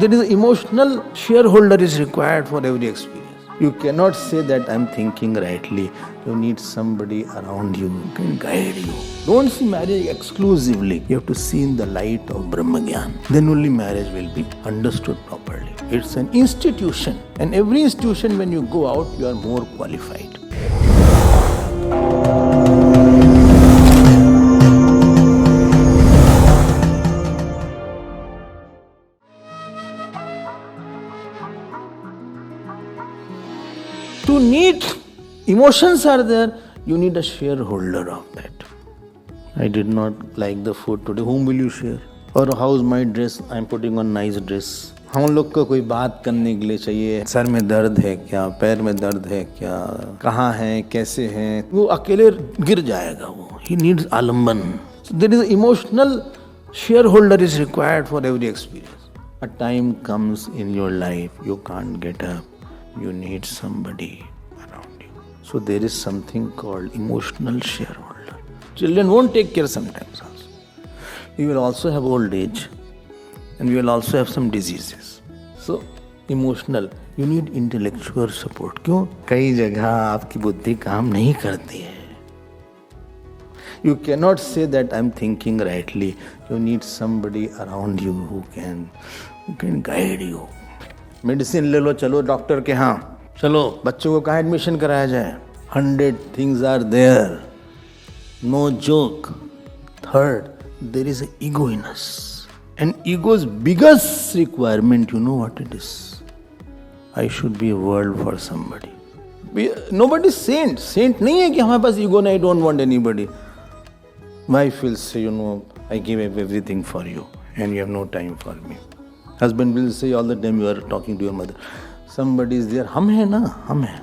There is emotional shareholder is required for every experience. You cannot say that I'm thinking rightly. You need somebody around you who can guide you. Don't see marriage exclusively. You have to see in the light of Brahmagyan. Then only marriage will be understood properly. It's an institution. And every institution, when you go out, you are more qualified. To need emotions are there, you need a shareholder of that. I did not like the food today. Whom will you share? Or how's my dress? I'm putting on nice dress. हम लोग को कोई बात करने के लिए चाहिए. Sir में दर्द है क्या? पैर में दर्द है क्या? कहाँ है? कैसे हैं? वो अकेले गिर जाएगा वो. He needs आलम्बन. So there is emotional shareholder is required for every experience. A time comes in your life you can't get up. You need somebody around you. So there is something called emotional shareholder. Children won't take care sometimes also. You will also have old age and you will also have some diseases. So emotional. You need intellectual support. क्यों? कई जगह आपकी बुद्धि काम नहीं करती है. You cannot say that I'm thinking rightly. You need somebody around you who can guide you. Medicine ले लो, चलो डॉक्टर के यहाँ, चलो बच्चों को कहाँ एडमिशन कराया जाए. 100 things are there. No joke. Third, there is an ego in us. And ego's biggest requirement, you know what it is? I should be a world for somebody. Nobody is saint. Saint नहीं है कि हमारे पास ego नहीं, I don't want anybody. Wife will say, I give everything for you and you have no time for me. Husband will say all the time you are talking to your mother. Somebody is there. हम हैं ना, हम हैं.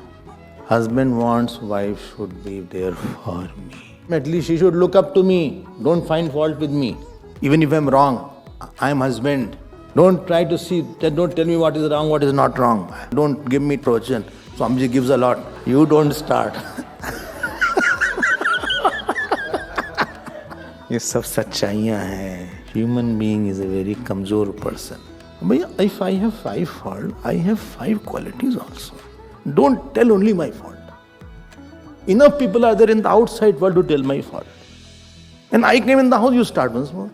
Husband wants wife should be there for me. At least she should look up to me. Don't find fault with me. Even if I'm wrong, I'm husband. Don't try to see, don't tell me what is wrong, what is not wrong. Don't give me protection. Swamiji gives a lot. You don't start. ये सब सच्चाइयाँ हैं. Human being is a very कमजोर person. If I have 5 faults, I have 5 qualities also. Don't tell only my fault. Enough people are there in the outside world to tell my fault. And I came in the house, you start once more.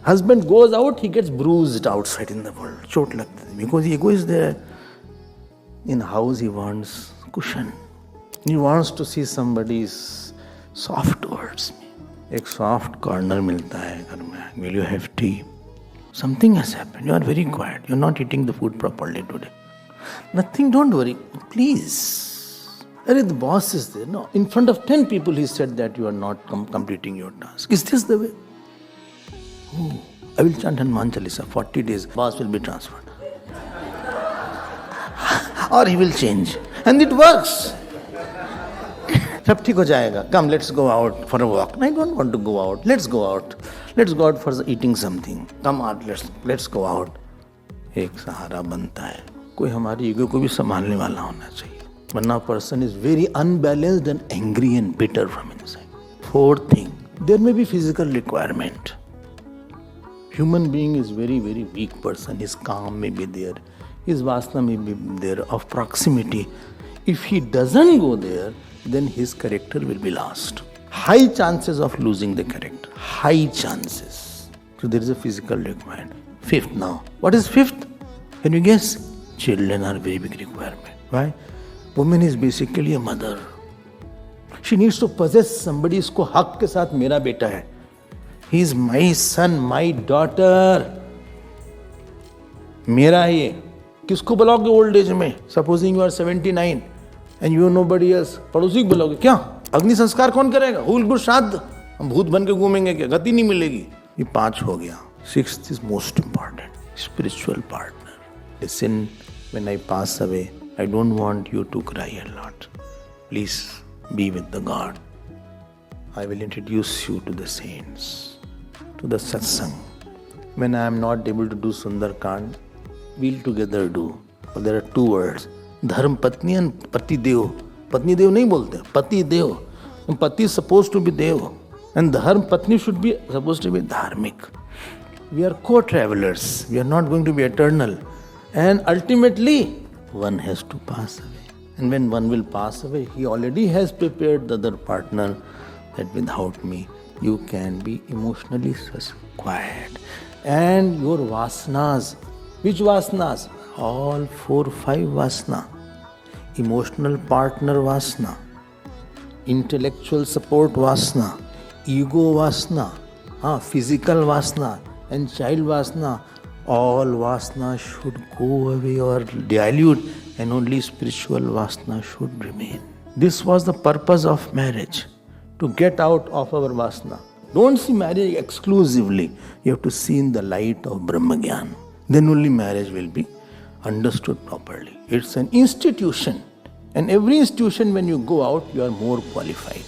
Husband goes out, he gets bruised outside in the world. चोट लगती है because ego is there. In house he wants cushion. He wants to see somebody's soft towards me. एक soft corner मिलता है घर में. Will you have tea? Something has happened. You are very quiet. You are not eating the food properly today. Nothing, don't worry. Please. The boss is there. No. In front of 10 people he said that you are not completing your task. Is this the way? Oh, I will chant Hanuman Chalisa. 40 days. Boss will be transferred. Or he will change. And it works. सब ठीक हो जाएगा. Come, let's go out for a walk. I don't want to go out. Let's go out. Let's go out for eating something. Come out, let's go out. एक सहारा बनता है. कोई हमारी ego को भी संभालने वाला होना चाहिए. वरना person is very unbalanced and angry and bitter from inside. Fourth thing, there may be physical requirement. Human being is very, very weak person. His calm may be there. His vasana may be there of proximity. If he doesn't go there, then his character will be lost. High chances of losing the character. High chances. So there is a physical requirement. Fifth now. What is fifth? Can you guess? Children are very big requirement. Why? Woman is basically a mother. She needs to possess somebody. इसको हक के साथ मेरा बेटा है. He is my son, my daughter. मेरा है ये. किसको बुलाओगे ओल्ड एज में? Supposing you are 79 and you know nobody else. पड़ोसी को बुलाओगे क्या? अग्नि संस्कार कौन करेगा? Who will do श्राद्ध? हम भूत बन के घूमेंगे क्या? गति नहीं मिलेगी. ये 5 हो गया. 6th is most important. Spiritual partner. Listen, when I pass away, I don't want you to cry a lot. Please be with the God. I will introduce you to the saints, to the satsang. When I am not able to do Sundarkand, we'll together do. There are 2 words. धर्म पत्नी and पति देव. पत्नी देव नहीं बोलते, पति देव. Pati is supposed to be dev and dharm patni should be supposed to be dharmic. We are co-travelers. We are not going to be eternal. And ultimately, one has to pass away. And when one will pass away, he already has prepared the other partner that without me, you can be emotionally quiet. And your vasanas, which vasanas? All 4, 5 vasana. Emotional partner vasana, intellectual support vasana, ego vasana, physical vasana, and child vasana. All vasana should go away or dilute, and only spiritual vasana should remain. This was the purpose of marriage, to get out of our vasana. Don't see marriage exclusively. You have to see in the light of Brahmagyan. Then only marriage will be understood properly. It's an institution. And every institution, when you go out, you are more qualified.